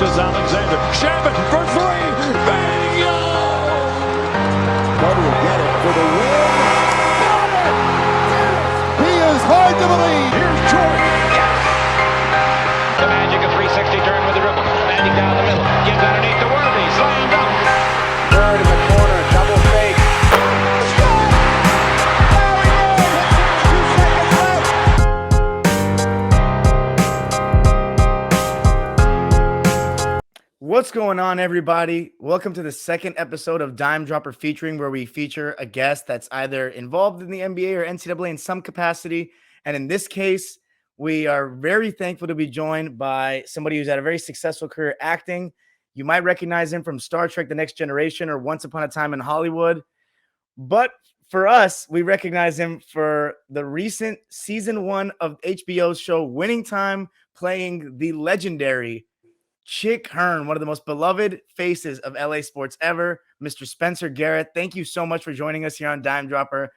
is Alexander. Shabbat for three. Bingo! Carter will get it for the win. Got it! He is hard to believe. Here's Jordan. Yes! The Magic, a 360 turn with the dribble. Magic down the middle. Gives underneath the Worthy. Slam dunk. Bird in the corner. Double fake. What's going on, everybody? Welcome to the second episode of Dime Dropper Featuring, where we feature a guest that's either involved in the NBA or NCAA in some capacity. And in this case, we are very thankful to be joined by somebody who's had a very successful career acting. You might recognize him from Star Trek: The Next Generation or Once Upon a Time in Hollywood. But for us, we recognize him for the recent season 1 of HBO's show Winning Time, playing the legendary Chick Hearn, one of the most beloved faces of LA sports ever, Mr. Spencer Garrett. Thank you so much for joining us here on Dime Dropper.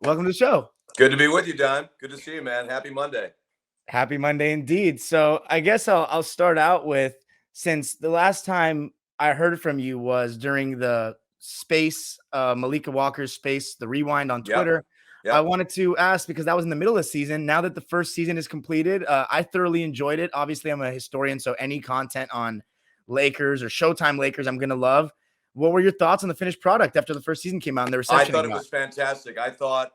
Welcome to the show. Good to be with you, Don. Good to see you, man. Happy Monday. Happy Monday indeed. So I guess I'll start out with, since the last time I heard from you was during the space, Malika Walker's space, the rewind on Twitter. Yep. I wanted to ask, because that was in the middle of the season. Now that the first season is completed, I thoroughly enjoyed it. Obviously, I'm a historian, so any content on Lakers or Showtime Lakers, I'm going to love. What were your thoughts on the finished product after the first season came out and the reception? I thought it was fantastic. I thought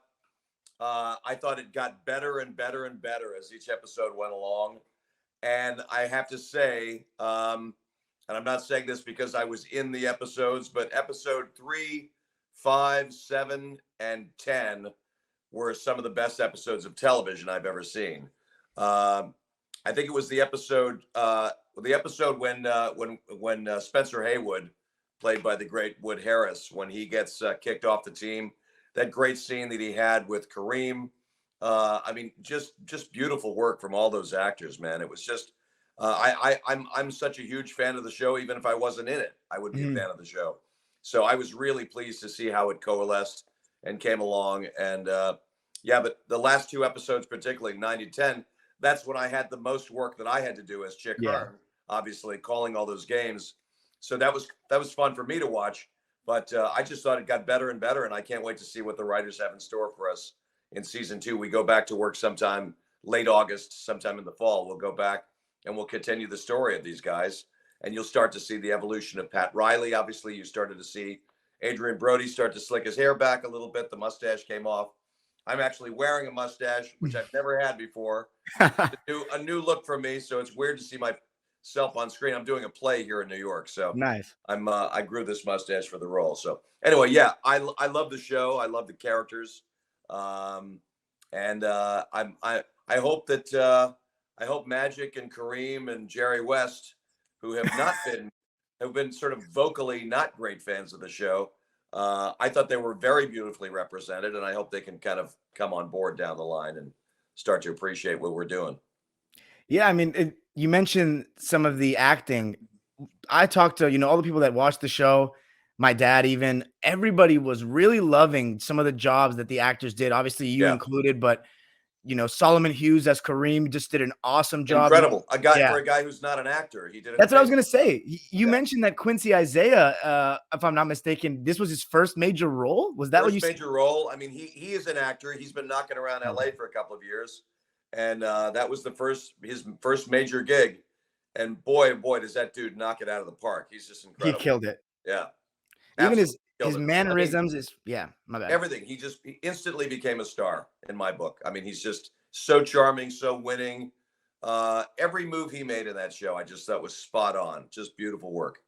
it got better and better and better as each episode went along. And I have to say, and I'm not saying this because I was in the episodes, but episode 3, 5, 7, and 10 were some of the best episodes of television I've ever seen. I think it was the episode when Spencer Haywood, played by the great Wood Harris, when he gets kicked off the team. That great scene that he had with Kareem. I mean, just beautiful work from all those actors, man. It was just I'm such a huge fan of the show. Even if I wasn't in it, I would be a fan of the show. So I was really pleased to see how it coalesced and came along. And but the last 2 episodes, particularly 9 to 10, that's when I had the most work that I had to do as Chick Hearn, obviously calling all those games. So that was fun for me to watch. But I just thought it got better and better, and I can't wait to see what the writers have in store for us in season 2. We go back to work sometime late August, sometime in the fall. We'll go back and we'll continue the story of these guys, and you'll start to see the evolution of Pat Riley. Obviously, you started to see Adrian Brody start to slick his hair back a little bit. The mustache came off. I'm actually wearing a mustache, which I've never had before. a new look for me, so it's weird to see myself on screen. I'm doing a play here in New York, so nice. I grew this mustache for the role. So anyway, I love the show. I love the characters, and I hope Magic and Kareem and Jerry West, who have been sort of vocally not great fans of the show. I thought they were very beautifully represented, and I hope they can kind of come on board down the line and start to appreciate what we're doing. Yeah, I mean, you mentioned some of the acting. I talked to, all the people that watched the show, my dad even, everybody was really loving some of the jobs that the actors did. Obviously, you included, but, Solomon Hughes as Kareem just did an awesome job. Incredible. For a guy who's not an actor, he did it. That's what I was going to say. You mentioned that Quincy Isaiah, if I'm not mistaken, this was his first major role. Was that what you said? Major role? I mean, he is an actor. He's been knocking around LA for a couple of years. And that was his first major gig. And boy, does that dude knock it out of the park. He's just incredible. He killed it. Yeah. Even his mannerisms my bad. Everything. He instantly became a star in my book. I mean, he's just so charming, so winning. Every move he made in that show, I just thought was spot on. Just beautiful work.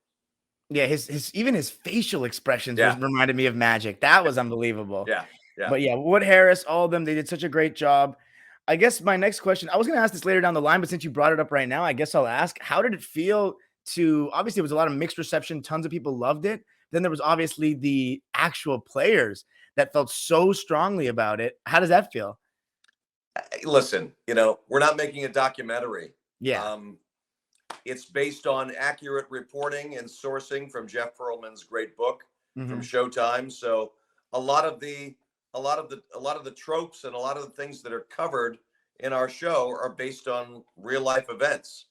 Yeah, his facial expressions reminded me of Magic. That was unbelievable. Yeah. But Wood Harris, all of them, they did such a great job. I guess my next question, I was going to ask this later down the line, but since you brought it up right now, I guess I'll ask, how did it feel to, obviously it was a lot of mixed reception. Tons of people loved it. Then there was obviously the actual players that felt so strongly about it. How does that feel? Listen, we're not making a documentary. Yeah. It's based on accurate reporting and sourcing from Jeff Pearlman's great book from Showtime. So a lot of the tropes and a lot of the things that are covered in our show are based on real life events.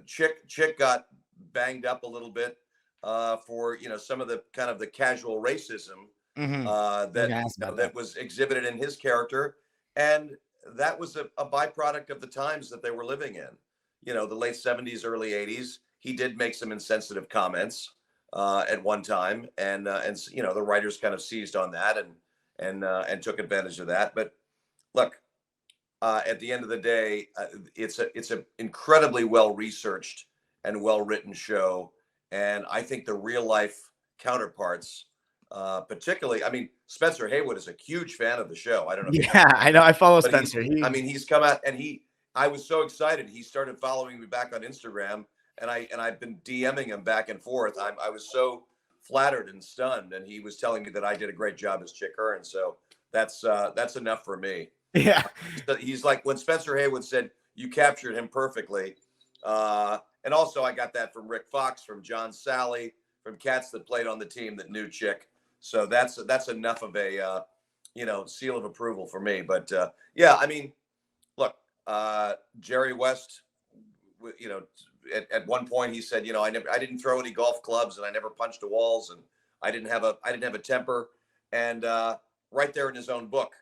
Chick got banged up a little bit for some of the kind of the casual racism that was exhibited in his character, and that was a byproduct of the times that they were living in. The late 70s, early 80s. He did make some insensitive comments at one time, and the writers kind of seized on that and took advantage of that. But look, at the end of the day, it's an incredibly well researched and well written show, and I think the real life counterparts, particularly, I mean, Spencer Haywood is a huge fan of the show. I don't know. Yeah, I know. I follow Spencer. He's come out, and I was so excited. He started following me back on Instagram, and I've been DMing him back and forth. I was so flattered and stunned, and he was telling me that I did a great job as Chick Hearn. So that's enough for me. Yeah. He's like, when Spencer Haywood said you captured him perfectly. And also I got that from Rick Fox, from John Sally, from cats that played on the team that knew Chick. So that's enough of a, seal of approval for me. But yeah, I mean, look, Jerry West, at one point he said, I didn't throw any golf clubs, and I never punched the walls, and I didn't have a temper. And right there in his own book,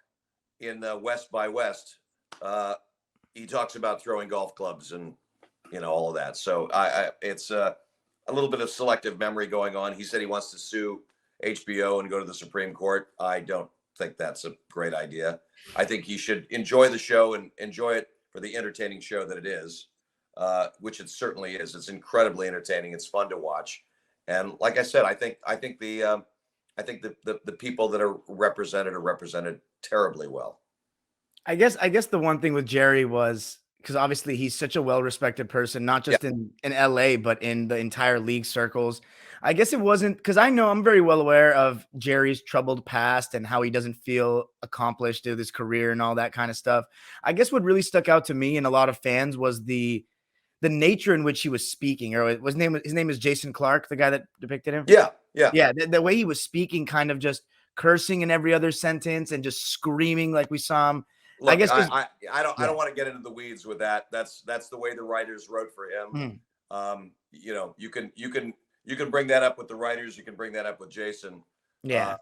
in West by West, he talks about throwing golf clubs and all of that. So it's a little bit of selective memory going on. He said he wants to sue HBO and go to the Supreme Court. I don't think that's a great idea. I think he should enjoy the show and enjoy it for the entertaining show that it is, which it certainly is. It's incredibly entertaining. It's fun to watch. And like I said, I think the people that are represented terribly well. I guess the one thing with Jerry was, because obviously he's such a well-respected person, not just in LA, but in the entire league circles. I guess it wasn't, because I know I'm very well aware of Jerry's troubled past and how he doesn't feel accomplished with his career and all that kind of stuff. I guess what really stuck out to me and a lot of fans was the nature in which he was speaking. Or his name is Jason Clark, the guy that depicted him. Yeah. The way he was speaking, kind of just cursing in every other sentence and just screaming like we saw him. Look, I guess I don't want to get into the weeds with that. That's the way the writers wrote for him. You can bring that up with the writers. You can bring that up with Jason. Yeah.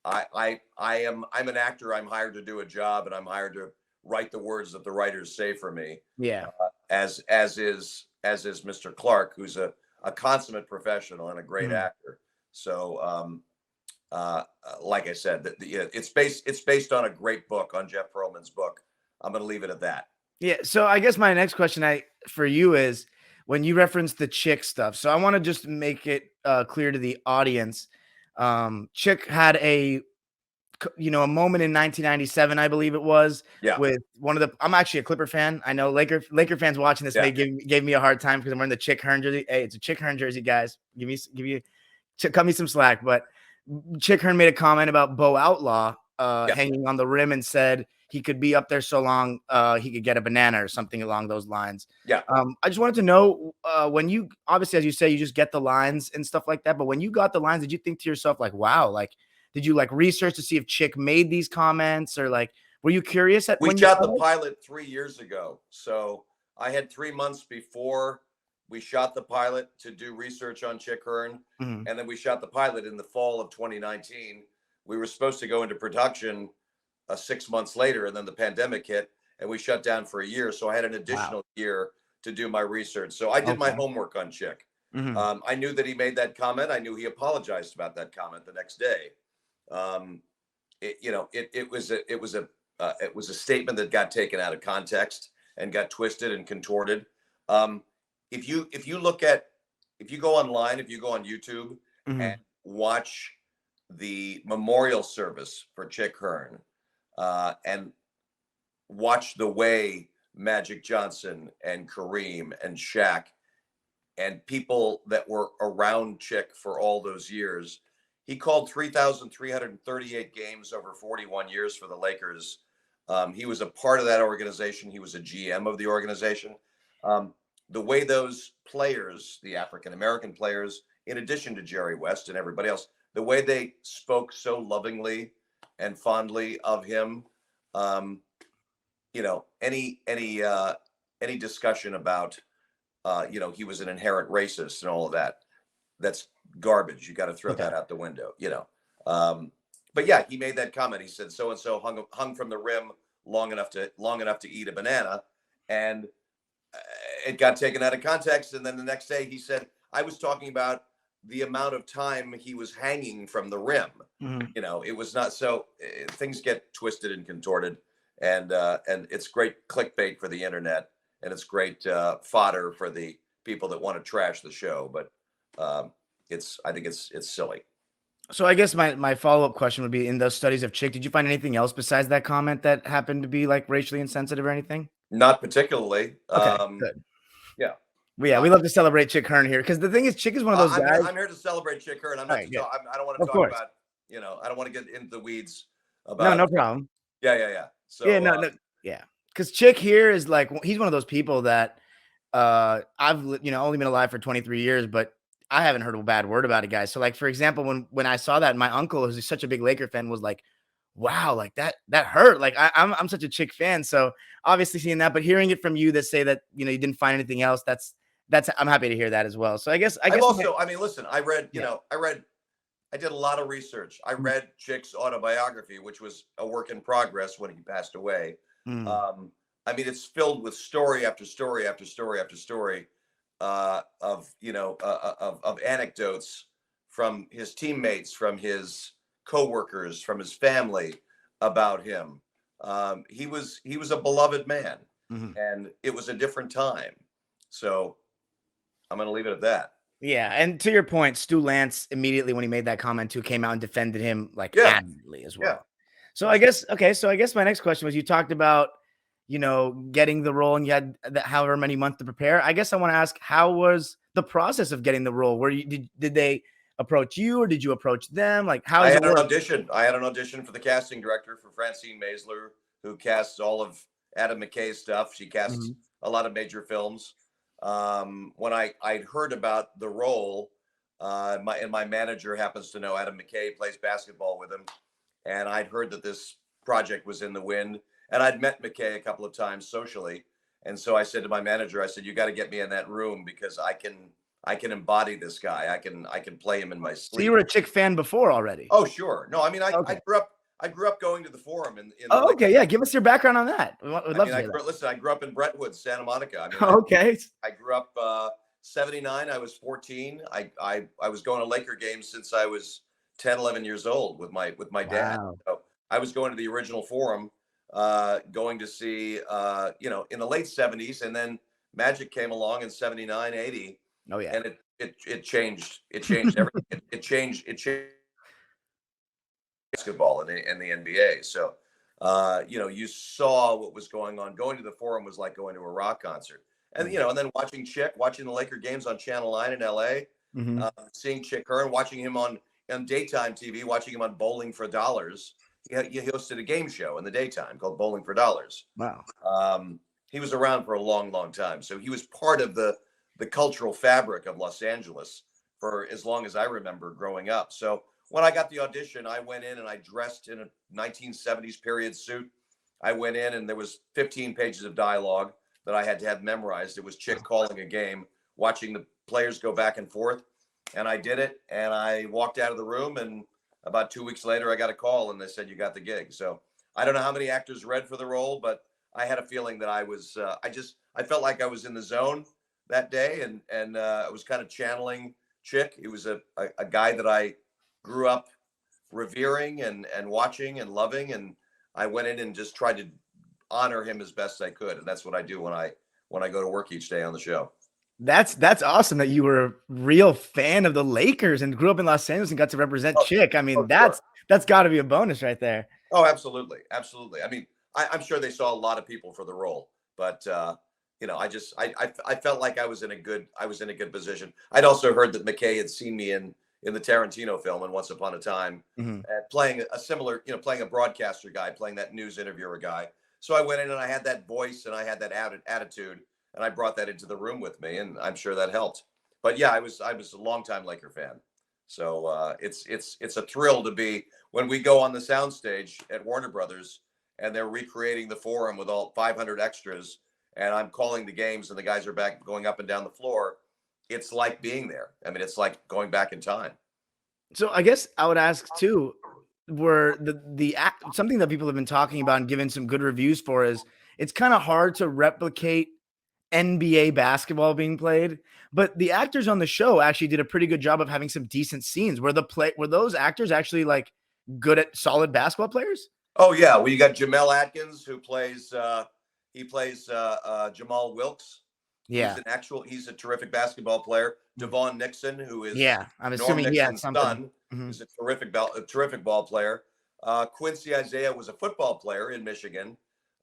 I'm an actor. I'm hired to do a job, and I'm hired to write the words that the writers say for me. Yeah. As is Mr. Clark, who's a consummate professional and a great actor. So, like I said, it's based on a great book, on Jeff Pearlman's book. I'm going to leave it at that. Yeah. So I guess my next question for you is, when you reference the Chick stuff. So I want to just make it clear to the audience. Chick had a moment in 1997, I believe it was, with one of the, I'm actually a Clipper fan. I know Laker fans watching this may gave me a hard time because I'm wearing the Chick Hearn jersey. Hey, it's a Chick Hearn jersey, guys. Cut me some slack. But Chick Hearn made a comment about Bo Outlaw hanging on the rim and said he could be up there so long he could get a banana or something along those lines. Yeah. I just wanted to know, when you, obviously, as you say, you just get the lines and stuff like that. But when you got the lines, did you think to yourself, like, wow, like, did you like research to see if Chick made these comments, or like, were you curious We shot the pilot 3 years ago. So I had 3 months before we shot the pilot to do research on Chick Hearn. And then we shot the pilot in the fall of 2019. We were supposed to go into production 6 months later, and then the pandemic hit and we shut down for a year. So I had an additional year to do my research. So I did my homework on Chick. I knew that he made that comment. I knew he apologized about that comment the next day. It was a statement that got taken out of context and got twisted and contorted. If you go online, if you go on YouTube and watch the memorial service for Chick Hearn, and watch the way Magic Johnson and Kareem and Shaq and people that were around Chick for all those years, he called 3,338 games over 41 years for the Lakers. He was a part of that organization. He was a GM of the organization. The way those players, the African-American players, in addition to Jerry West and everybody else, the way they spoke so lovingly and fondly of him, any discussion about he was an inherent racist and all of that. That's garbage. You got to throw that out the window, But yeah, he made that comment. He said so and so hung from the rim long enough to eat a banana, and it got taken out of context. And then the next day he said, I was talking about the amount of time he was hanging from the rim. It was not so. Things get twisted and contorted, and it's great clickbait for the internet, and it's great fodder for the people that want to trash the show. But I think it's silly. So I guess my follow-up question would be, in those studies of Chick, did you find anything else besides that comment that happened to be like racially insensitive or anything? Not particularly. Okay, good. Yeah. Well, yeah, we love to celebrate Chick Hearn here, because the thing is, Chick is one of those guys. I'm here to celebrate Chick Hearn. I'm not. Right, I don't want to talk about. I don't want to get into the weeds about. No problem. Yeah. So no. Yeah, because Chick here is like, he's one of those people that I've only been alive for 23 years, but I haven't heard a bad word about a guy. So like, for example, when I saw that, my uncle, who's such a big Laker fan, was like, wow, like that hurt. Like I'm such a Chick fan. So obviously seeing that, but hearing it from you that say that, you didn't find anything else, that's I'm happy to hear that as well. So I guess also, listen, I read, I did a lot of research. I read Chick's autobiography, which was a work in progress when he passed away. It's filled with story after story after story after story of anecdotes from his teammates, from his coworkers, from his family about him. He was a beloved man, and it was a different time. So I'm going to leave it at that. Yeah, and to your point, Stu Lance immediately when he made that comment too came out and defended him adamantly as well. Yeah. So I guess my next question was, you talked about getting the role and you had however many months to prepare. I guess I want to ask, how was the process of getting the role? Did they approach you, or did you approach them? Like, how? I had an audition. I had an audition for the casting director, for Francine Maisler, who casts all of Adam McKay's stuff. She casts a lot of major films. When I'd heard about the role, my manager happens to know Adam McKay, plays basketball with him, and I'd heard that this project was in the wind, and I'd met McKay a couple of times socially, and so I said to my manager, I said, you got to get me in that room, because I can embody this guy. I can play him in my sleep. So you were a Chick fan before already? Oh, sure. No, I grew up going to the Forum. Okay. Yeah. Give us your background on that. We'd love to hear that. Listen, I grew up in Brentwood, Santa Monica. Okay. I grew up 79. I was 14. I was going to Laker games since I was 10, 11 years old with my dad. Wow. So I was going to the original Forum, going to see, in the late 70s, and then Magic came along in 79, 80. Oh yeah. And it changed everything. It changed basketball in the NBA. So, you saw what was going on. Going to the Forum was like going to a rock concert. And, and then watching the Laker games on Channel 9 in LA, seeing Chick Hearn, watching him on daytime TV, watching him on Bowling for Dollars. He hosted a game show in the daytime called Bowling for Dollars. Wow. He was around for a long, long time. So he was part of the cultural fabric of Los Angeles for as long as I remember growing up. So when I got the audition, I went in and I dressed in a 1970s period suit. I went in and there was 15 pages of dialogue that I had to have memorized. It was Chick calling a game, watching the players go back and forth. And I did it. And I walked out of the room, and about 2 weeks later, I got a call and they said, you got the gig. So I don't know how many actors read for the role, but I had a feeling that I was, I felt like I was in the zone that day, and I was kind of channeling Chick. He was a guy that I grew up revering and watching and loving, and I went in and just tried to honor him as best I could, and that's what I do when I go to work each day on the show. That's awesome that you were a real fan of the Lakers and grew up in Los Angeles and got to represent Chick. I mean, that's got to be a bonus right there. Oh, absolutely. I mean, I'm sure they saw a lot of people for the role, but I felt like I was in a good position. I'd also heard that McKay had seen me in the Tarantino film and Once Upon a Time, playing a similar, playing a broadcaster guy, playing that news interviewer guy. So I went in and I had that voice and I had that attitude, and I brought that into the room with me, and I'm sure that helped. But yeah, I was a longtime Laker fan. So it's a thrill to be when we go on the soundstage at Warner Brothers and they're recreating the Forum with all 500 extras, and I'm calling the games and the guys are back going up and down the floor, it's like being there. I mean, it's like going back in time. So I guess I would ask too, were something that people have been talking about and giving some good reviews for is it's kind of hard to replicate NBA basketball being played, but the actors on the show actually did a pretty good job of having some decent scenes. Were those actors actually like good at solid basketball players? Oh yeah, well you got Jamel Atkins who plays Jamal Wilkes. Yeah, He's a terrific basketball player. Devon Nixon, who is I'm Norm assuming he had Nixon's something. son, is a terrific ball player. Quincy Isaiah was a football player in Michigan,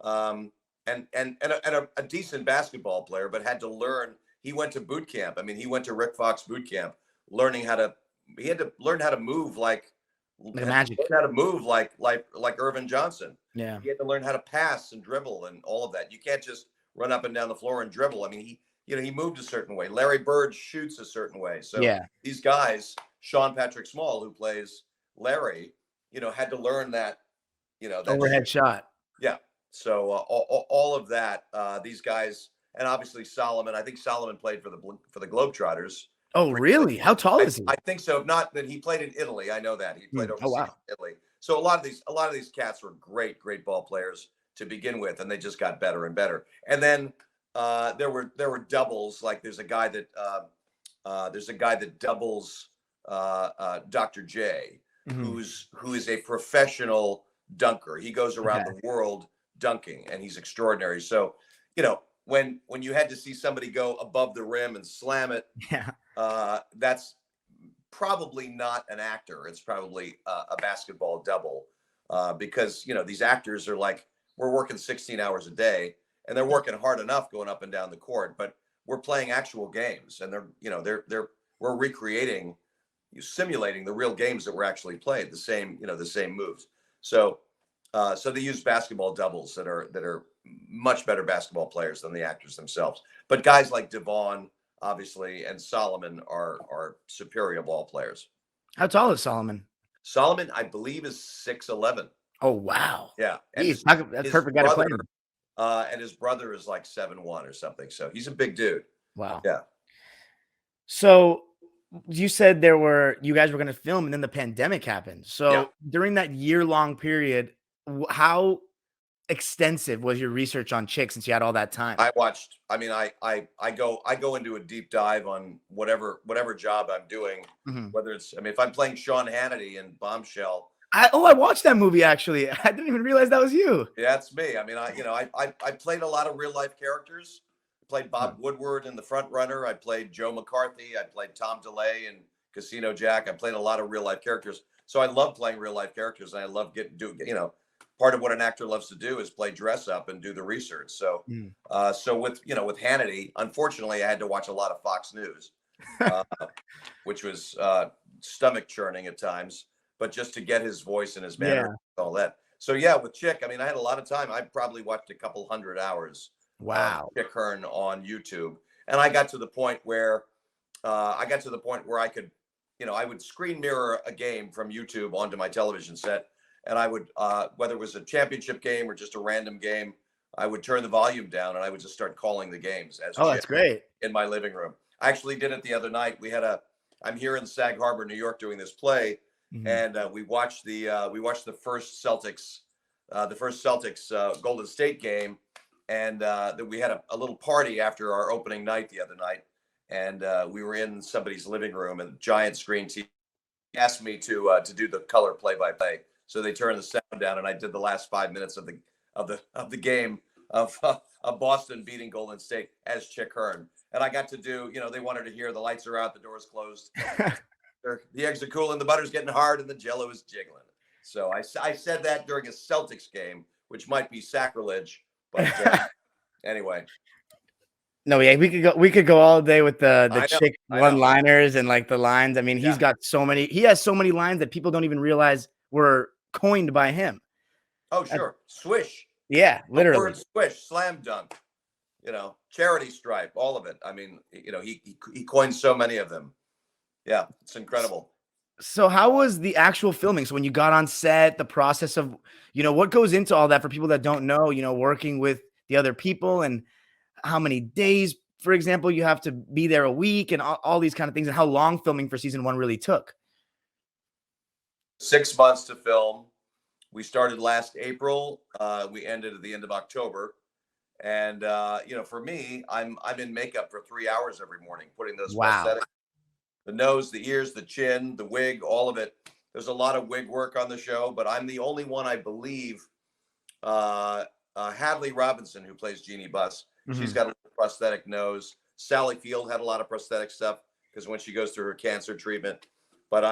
and a decent basketball player, but had to learn. He went to boot camp. I mean, he went to Rick Fox boot camp, he had to learn how to move like Magic. Learn how to move like Irvin Johnson. Yeah, He had to learn how to pass and dribble and all of that. You can't just run up and down the floor and dribble. I mean, he moved a certain way. Larry Bird shoots a certain way. So these guys, Sean Patrick Small, who plays Larry, had to learn that, that overhead shot. Yeah. So all of that, these guys, and obviously Solomon. I think Solomon played for the Globetrotters. Oh, really? How tall is he? I think so. If not, then he played in Italy. I know that he played overseas in Italy. So a lot of these cats were great ball players to begin with, and they just got better and better. And then there were doubles. Like there's a guy that doubles Dr. J, who is a professional dunker. He goes around the world dunking, and he's extraordinary. So when you had to see somebody go above the rim and slam it, that's probably not an actor. It's probably a basketball double, because these actors are like, we're working 16 hours a day, and they're working hard enough going up and down the court, but we're playing actual games, and we're recreating, simulating the real games that were actually played, the same moves. So they use basketball doubles that are much better basketball players than the actors themselves. But guys like Devon, obviously, and Solomon are superior ball players. How tall is Solomon? Solomon, I believe, is 6'11". Oh wow! Yeah, that's perfect guy to play. And his brother is like 7'1" or something. So he's a big dude. Wow. Yeah. So you said you guys were going to film, and then the pandemic happened. So during that year-long period, how extensive was your research on Chick since you had all that time? I go into a deep dive on whatever job I'm doing, whether it's, if I'm playing Sean Hannity in Bombshell. I watched that movie, actually. I didn't even realize that was you. Yeah, that's me. I played a lot of real life characters. I played Bob Woodward in The Front Runner. I played Joe McCarthy. I played Tom DeLay in Casino Jack. I played a lot of real life characters. So I love playing real life characters, and I love part of what an actor loves to do is play dress up and do the research. So, with Hannity, unfortunately, I had to watch a lot of Fox News, which was stomach churning at times. But just to get his voice and his manner, and all that. So with Chick, I had a lot of time. I probably watched a couple hundred hours. Wow. Chick Hearn on YouTube, and I got to the point where I could, I would screen mirror a game from YouTube onto my television set. And I would, whether it was a championship game or just a random game, I would turn the volume down and I would just start calling the games. That's great. In my living room. I actually did it the other night. I'm here in Sag Harbor, New York, doing this play, and we watched the first Celtics Golden State game, and we had a little party after our opening night the other night, and we were in somebody's living room, and giant screen TV asked me to do the color play-by-play. So they turned the sound down, and I did the last 5 minutes of the game of Boston beating Golden State as Chick Hearn. And I got to do, they wanted to hear the lights are out, the door's closed, the eggs are cooling, the butter's getting hard, and the jello is jiggling. So I said that during a Celtics game, which might be sacrilege, but anyway. No, yeah, we could go all day with the Chick one-liners and like the lines. He's got he has so many lines that people don't even realize were coined by him. Oh, sure. Swish. Yeah, literally. Word swish, slam dunk, charity stripe, all of it. He coined so many of them. Yeah, it's incredible. So how was the actual filming? So when you got on set, the process of, what goes into all that for people that don't know, working with the other people, and how many days, for example, you have to be there a week and all these kind of things, and how long filming for season 1 really took? 6 months to film. We started last April. We ended at the end of October. And for me, I'm in makeup for 3 hours every morning, putting those prosthetics, the nose, the ears, the chin, the wig, all of it. There's a lot of wig work on the show, but I'm the only one, I believe. Hadley Robinson, who plays Jeannie Buss, she's got a prosthetic nose. Sally Field had a lot of prosthetic stuff because when she goes through her cancer treatment. But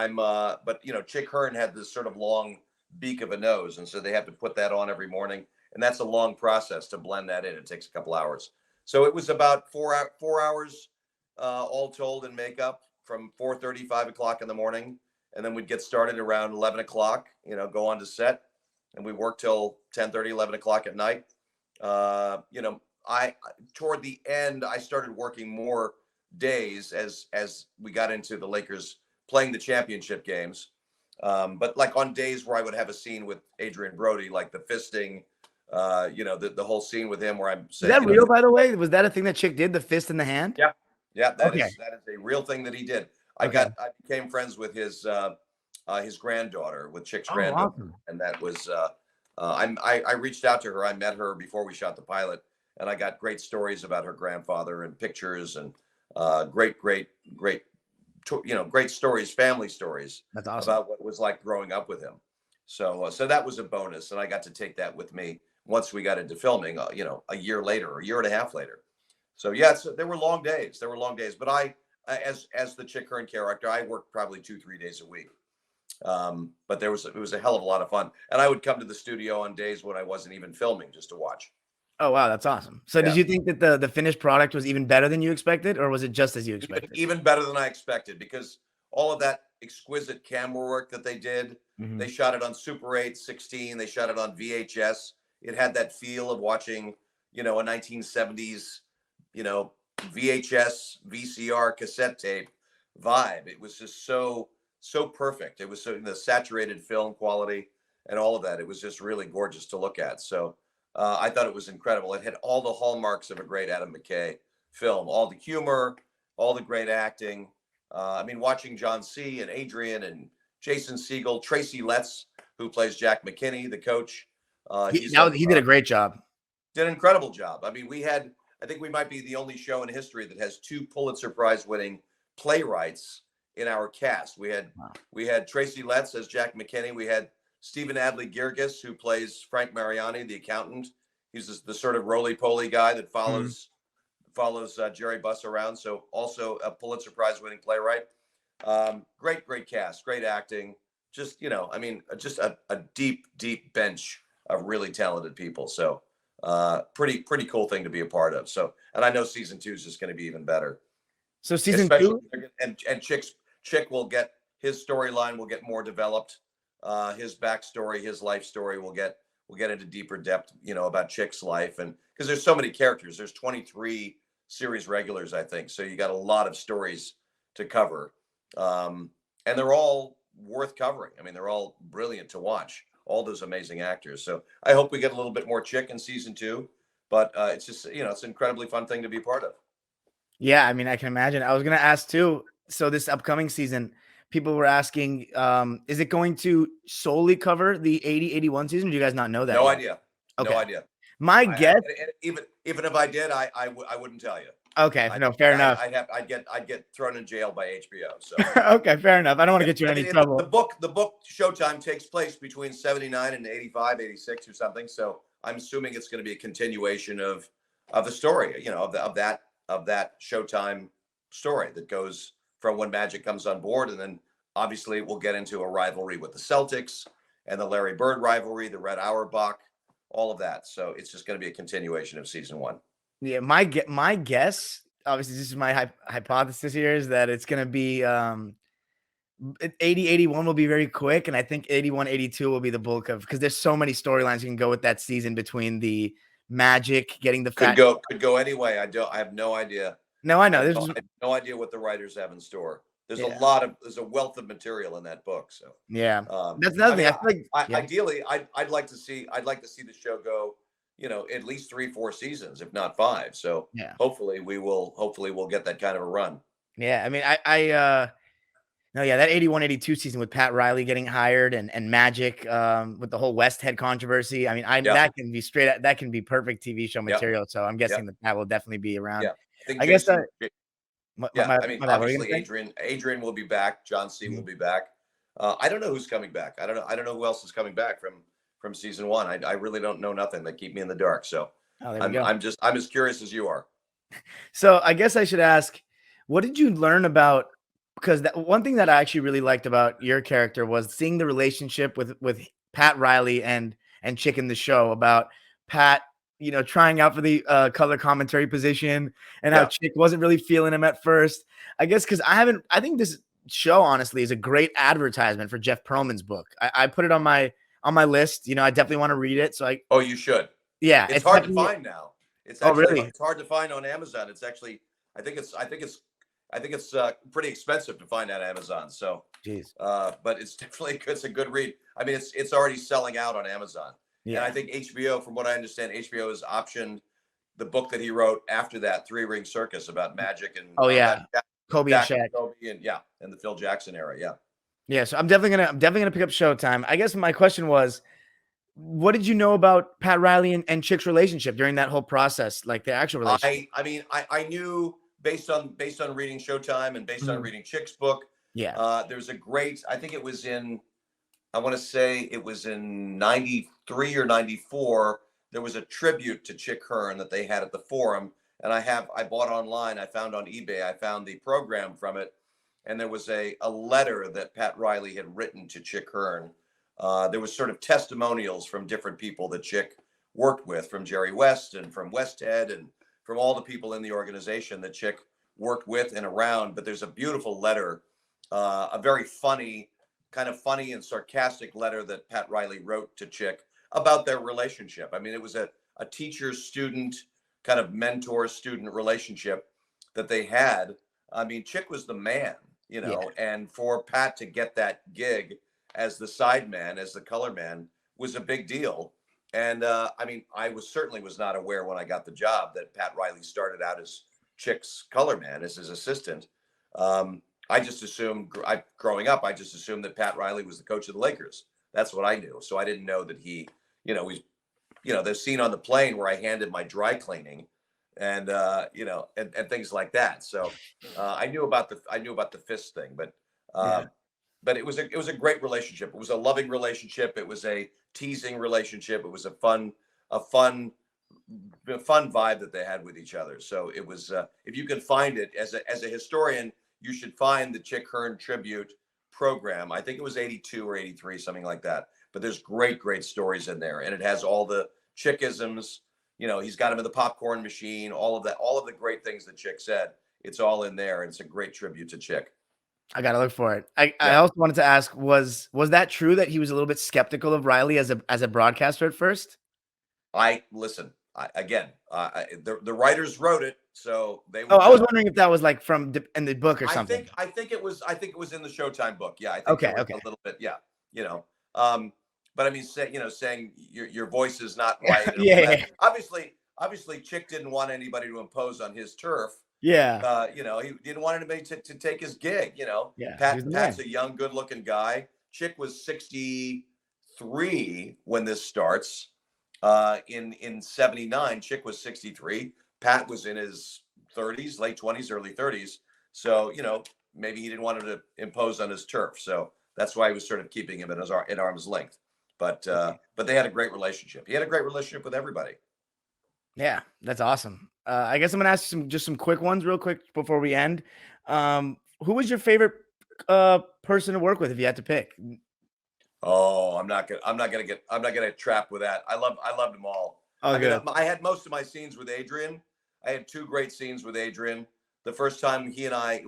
Chick Hearn had this sort of long beak of a nose, and so they have to put that on every morning, and that's a long process to blend that in. It takes a couple hours. So it was about 4 hours all told in makeup, from 4:30, 5 o'clock in the morning, and then we'd get started around 11 o'clock. Go on to set, and we work till 10:30, 11 o'clock at night. I toward the end, I started working more days as we got into the Lakers playing the championship games. But like on days where I would have a scene with Adrian Brody, like the fisting, the whole scene with him where I'm saying, is that real, by the way? Was that a thing that Chick did, the fist in the hand? Yeah. Yeah. That Okay. is a real thing that he did. I became friends with his granddaughter, with Chick's granddaughter. Awesome. And that was, I reached out to her. I met her before we shot the pilot, and I got great stories about her grandfather and pictures and great stories, family stories. That's awesome. About what it was like growing up with him. So that was a bonus, and I got to take that with me once we got into filming. A year later, a year and a half later. So there were long days. But I, as the Chick Hearn character, I worked probably 2-3 days a week. But it was a hell of a lot of fun, and I would come to the studio on days when I wasn't even filming just to watch. Oh, wow. That's awesome. So did you think that the finished product was even better than you expected, or was it just as you expected? Even better than I expected, because all of that exquisite camera work that they did, they shot it on Super 8, 16. They shot it on VHS. It had that feel of watching, a 1970s, VHS, VCR cassette tape vibe. It was just so perfect. It was the saturated film quality and all of that. It was just really gorgeous to look at. So I thought it was incredible. It had all the hallmarks of a great Adam McKay film, all the humor, all the great acting. Watching John C. and Adrian and Jason Segel, Tracy Letts, who plays Jack McKinney, the coach. He did a great job. Did an incredible job. I think we might be the only show in history that has 2 Pulitzer Prize winning playwrights in our cast. We had Tracy Letts as Jack McKinney. We had Stephen Adley Girgis, who plays Frank Mariani, the accountant. He's the sort of roly-poly guy that follows Jerry Buss around. So also a Pulitzer Prize winning playwright. Great cast, great acting. Just a deep bench of really talented people. So pretty cool thing to be a part of. So, and I know season 2 is just going to be even better. So season 2, and Chick will get his storyline will get more developed. His backstory, his life story will get into deeper depth, about Chick's life, and because there's so many characters. There's 23 series regulars, I think. So you got a lot of stories to cover, and they're all worth covering. They're all brilliant to watch. All those amazing actors. So I hope we get a little bit more Chick in season 2, but it's just, it's an incredibly fun thing to be a part of. Yeah. I can imagine. I was going to ask too. So this upcoming season, people were asking, is it going to solely cover the 80-81 season? Or do you guys not know that? No yet? idea. Okay. No idea. My guess, even if I did, I wouldn't tell you. Okay. Fair enough. I'd get thrown in jail by HBO. So okay, fair enough. I don't want to get you in any trouble. The book Showtime takes place between 79 and 85, 86 or something. So I'm assuming it's going to be a continuation of the story, of that Showtime story that goes from when Magic comes on board, and then obviously we'll get into a rivalry with the Celtics and the Larry Bird rivalry, the Red Auerbach, all of that. So it's just going to be a continuation of season 1. Yeah, my guess, obviously this is my hypothesis here, is that it's going to be 80-81 will be very quick, and I think 81-82 will be the bulk of, because there's so many storylines you can go with that season between the Magic getting the could go anyway. I have no idea. No, I know. I have no idea what the writers have in store. There's a wealth of material in that book. So that's another thing. I feel like ideally, I'd like to see the show go at least 3-4 seasons, if not 5. So Yeah. hopefully we'll get that kind of a run. Yeah. I mean, no, yeah, that 81-82 season with Pat Riley getting hired and Magic with the whole West head controversy. I mean, Yeah. that can be that can be perfect TV show Yep. material. So I'm guessing Yep. that will definitely be around. Yeah. I think I guess Jason. my I mean, bad, what were you obviously gonna say? Adrian will be back. John C will be back. I don't know who's coming back. I don't know who else is coming back from season 1. I really don't know nothing. They keep me in the dark. So Oh, there we go. I'm as curious as you are. So I guess I should ask, what did you learn about? Because that one thing that I actually really liked about your character was seeing the relationship with Pat Riley and Chick in the show, about Pat, trying out for the color commentary position, and how Yeah. Chick wasn't really feeling him at first. I guess because I think this show honestly is a great advertisement for Jeff Pearlman's book. I put it on my list. I definitely want to read it. So Oh, you should. yeah, It's hard to definitely. find now. It's Oh, actually really? it's hard to find on Amazon. It's actually I think it's pretty expensive to find on Amazon. So, Jeez. but it's a good read. I mean, it's already selling out on Amazon. Yeah. And I think HBO, from what I understand, HBO has optioned the book that he wrote after that, Three Ring Circus, about Magic and Oh yeah, Kobe and Shaq. Kobe and the Phil Jackson era. Yeah. Yeah, so I'm definitely gonna pick up Showtime. I guess my question was, what did you know about Pat Riley and Chick's relationship during that whole process, like the actual relationship? I knew based on reading Showtime and based on reading Chick's book. Yeah. There's a great, I think it was in, I want to say it was in 93 or 94. There was a tribute to Chick Hearn that they had at the Forum. And I bought online, I found on eBay, I found the program from it. And there was a letter that Pat Riley had written to Chick Hearn. There was sort of testimonials from different people that Chick worked with, from Jerry West and from Westhead and from all the people in the organization that Chick worked with and around. But there's a beautiful letter, a very funny and sarcastic letter that Pat Riley wrote to Chick about their relationship. I mean, it was a teacher-student kind of mentor-student relationship that they had. I mean, Chick was the man, and for Pat to get that gig as the side man, as the color man, was a big deal. And I mean, I certainly was not aware when I got the job that Pat Riley started out as Chick's color man, as his assistant. I just assumed, growing up, I just assumed that Pat Riley was the coach of the Lakers. That's what I knew. So I didn't know that he, the scene on the plane where I handed my dry cleaning, and and things like that. So I knew about the fist thing, but it was a great relationship. It was a loving relationship. It was a teasing relationship. It was a fun vibe that they had with each other. So it was, if you can find it, as a historian, you should find the Chick Hearn tribute program. I think it was 82 or 83, something like that. But there's great stories in there, and it has all the Chickisms. He's got him in the popcorn machine, all of that, all of the great things that Chick said. It's all in there. And it's a great tribute to Chick. I gotta look for it. I also wanted to ask, was that true that he was a little bit skeptical of Riley as a broadcaster at first? The writers wrote it, so they. I was wondering if that was like in the book or something. I think it was in the Showtime book. Yeah, I think okay. A little bit. Yeah, but I mean, saying your voice is not right. Yeah. Obviously, Chick didn't want anybody to impose on his turf. Yeah. He didn't want anybody to take his gig. Yeah. Pat's a young, good-looking guy. Chick was 63 when this starts. In 79, Chick was 63. Pat was in his 30s, late 20s, early 30s. So, maybe he didn't want him to impose on his turf. So that's why he was sort of keeping him at arm's length. But they had a great relationship. He had a great relationship with everybody. Yeah, that's awesome. I guess I'm gonna ask you some quick ones real quick before we end. Who was your favorite person to work with if you had to pick? Oh, I'm not gonna trap with that. I loved them all. Oh, good. I had most of my scenes with Adrian. I had 2 great scenes with Adrian. The first time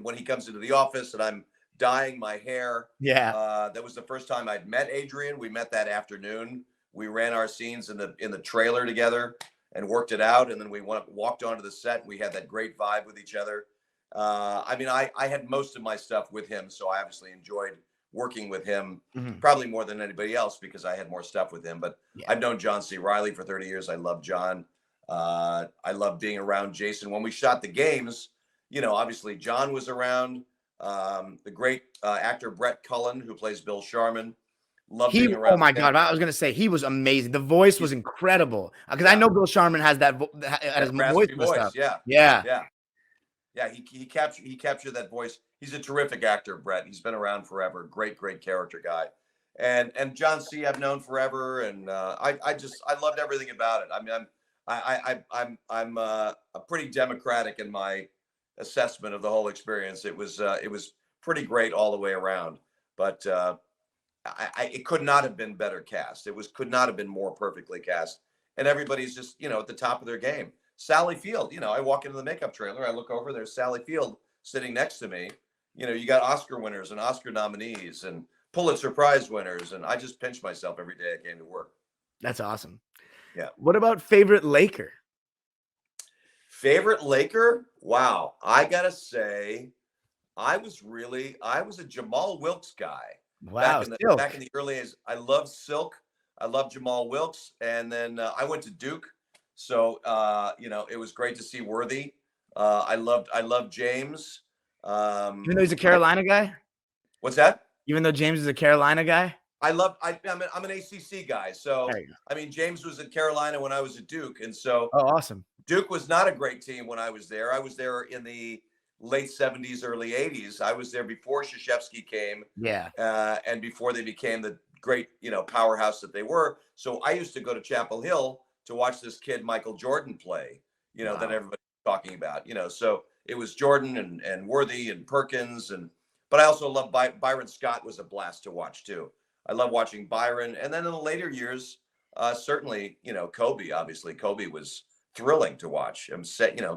when he comes into the office and I'm dyeing my hair. Yeah. That was the first time I'd met Adrian. We met that afternoon. We ran our scenes in the trailer together and worked it out. And then we walked onto the set. And we had that great vibe with each other. I mean, I had most of my stuff with him, so I obviously enjoyed working with him, Mhm. probably more than anybody else because I had more stuff with him. But Yeah. I've known John C. Reilly for 30 years. I love John. I love being around Jason. When we shot the games, obviously John was around. The great actor Brett Cullen, who plays Bill Sharman, loved being around Oh my him. God, I was gonna say he was amazing. The voice was incredible because I know Bill Sharman has that his voice Raspy and voice. stuff. Yeah. Yeah. Yeah, he captured that voice. He's a terrific actor, Brett. He's been around forever. Great character guy. And John C. I've known forever, and I loved everything about it. I mean, I'm a pretty democratic in my assessment of the whole experience. It was pretty great all the way around. But it could not have been better cast. Could not have been more perfectly cast. And everybody's just at the top of their game. Sally Field, I walk into the makeup trailer, I look over, there's Sally Field sitting next to me. You got Oscar winners and Oscar nominees and Pulitzer Prize winners, and I just pinch myself every day I came to work. That's awesome. Yeah. What about favorite Laker? Favorite Laker? Wow. I gotta say, I was a Jamal Wilkes guy. Wow. Back in the early days. I love Silk. I love Jamal Wilkes. And then I went to Duke. So, it was great to see Worthy. I loved James. Even though he's a Carolina guy? What's that? Even though James is a Carolina guy? I'm an ACC guy. So, James was at Carolina when I was at Duke. And so Oh, awesome. Duke was not a great team when I was there. I was there in the late 70s, early 80s. I was there before Krzyzewski came. Yeah. And before they became the great, powerhouse that they were. So I used to go to Chapel Hill to watch this kid, Michael Jordan, play, that everybody's talking about, So it was Jordan and Worthy and Perkins. But I also love Byron Scott was a blast to watch too. I love watching Byron. And then in the later years, certainly, Kobe, obviously Kobe was thrilling to watch. I'm sad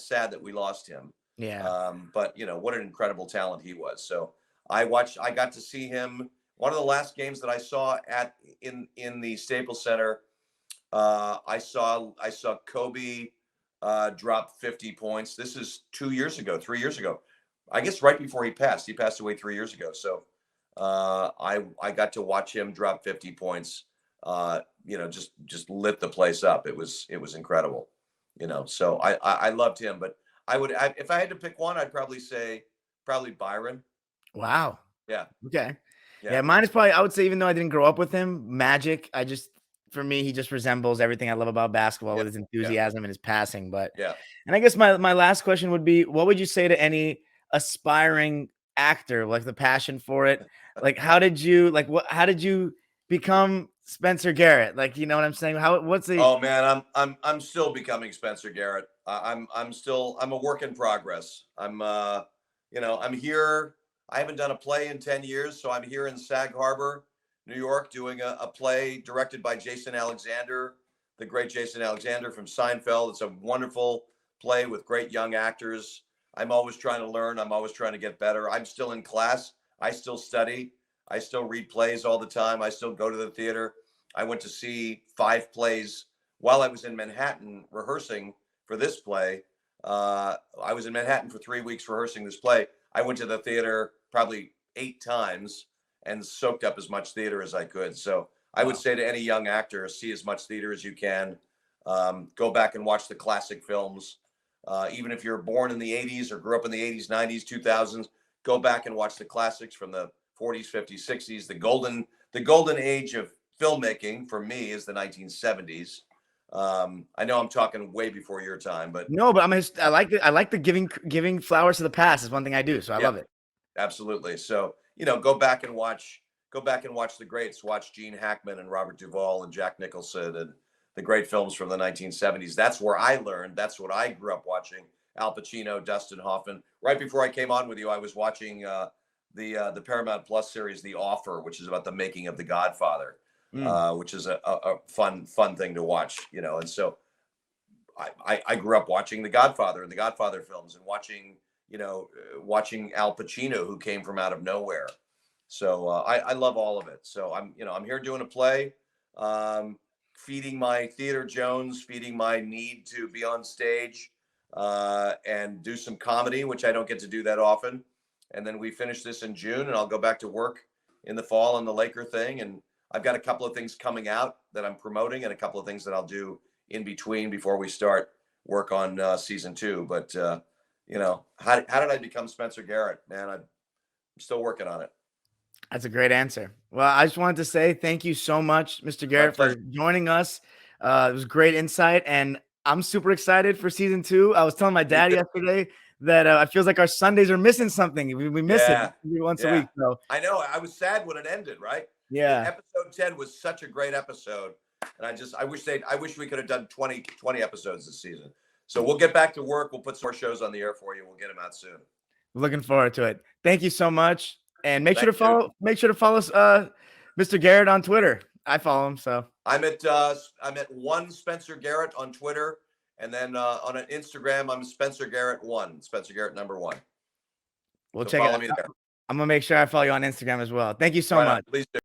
that we lost him. Yeah. But what an incredible talent he was. So I got to see him. One of the last games that I saw in the Staples Center, I saw Kobe drop 50 points. This is 3 years ago. I guess right before he passed. He passed away 3 years ago. So I got to watch him drop 50 points. Just lit the place up. It was incredible. So I loved him. But if I had to pick one, I'd probably say Byron. Wow. Yeah. Okay. Yeah, mine is probably, I would say, even though I didn't grow up with him, Magic. For me, he just resembles everything I love about basketball with his enthusiasm and his passing. But and I guess my last question would be, what would you say to any aspiring actor, like the passion for it? Like, how did you become Spencer Garrett? Like, you know what I'm saying? Oh man, I'm still becoming Spencer Garrett. I'm a work in progress. I'm here. I haven't done a play in 10 years, so I'm here in Sag Harbor, New York, doing a play directed by Jason Alexander, the great Jason Alexander from Seinfeld. It's a wonderful play with great young actors. I'm always trying to learn. I'm always trying to get better. I'm still in class. I still study. I still read plays all the time. I still go to the theater. I went to see 5 plays while I was in Manhattan rehearsing for this play. I was in Manhattan for 3 weeks rehearsing this play. I went to the theater probably 8 times and soaked up as much theater as I could. So I would say to any young actor, see as much theater as you can. Go back and watch the classic films. Even if you're born in the 80s or grew up in the 80s, 90s, 2000s, go back and watch the classics from the 40s, 50s, 60s. The golden age of filmmaking for me is the 1970s. I know I'm talking way before your time, but no, but I like the giving flowers to the past is one thing I do. So I love it. Absolutely. So, go back and watch the greats, watch Gene Hackman and Robert Duvall and Jack Nicholson and the great films from the 1970s. That's where I learned. That's what I grew up watching. Al Pacino, Dustin Hoffman. Right before I came on with you, I was watching the Paramount Plus series, The Offer, which is about the making of The Godfather. Which is a fun thing to watch, and so I grew up watching The Godfather and the Godfather films and watching Al Pacino, who came from out of nowhere. So I love all of it. So I'm here doing a play, feeding my Theater Jones, feeding my need to be on stage and do some comedy, which I don't get to do that often. and then we finish this in June, and I'll go back to work in the fall on the Laker thing. And I've got a couple of things coming out that I'm promoting, and a couple of things that I'll do in between before we start work on season 2. But you know, how did I become Spencer Garrett, man? I'm still working on it. That's a great answer. Well, I just wanted to say thank you so much, Mr. Garrett, for joining us. It was great insight, and I'm super excited for season 2. I was telling my dad yesterday that it feels like our Sundays are missing something. We miss it once a week. So I know. I was sad when it ended, right? Yeah. Episode 10 was such a great episode. And I wish we could have done 20 episodes this season. So we'll get back to work. We'll put some more shows on the air for you. We'll get them out soon. Looking forward to it. Thank you so much. And make sure to follow Mr. Garrett on Twitter. I follow him. So I'm at one Spencer Garrett on Twitter. And then on an Instagram, I'm Spencer Garrett 1, Spencer Garrett number 1. We'll So check follow it me out. there. I'm gonna make sure I follow you on Instagram as well. Thank you so much. Please do.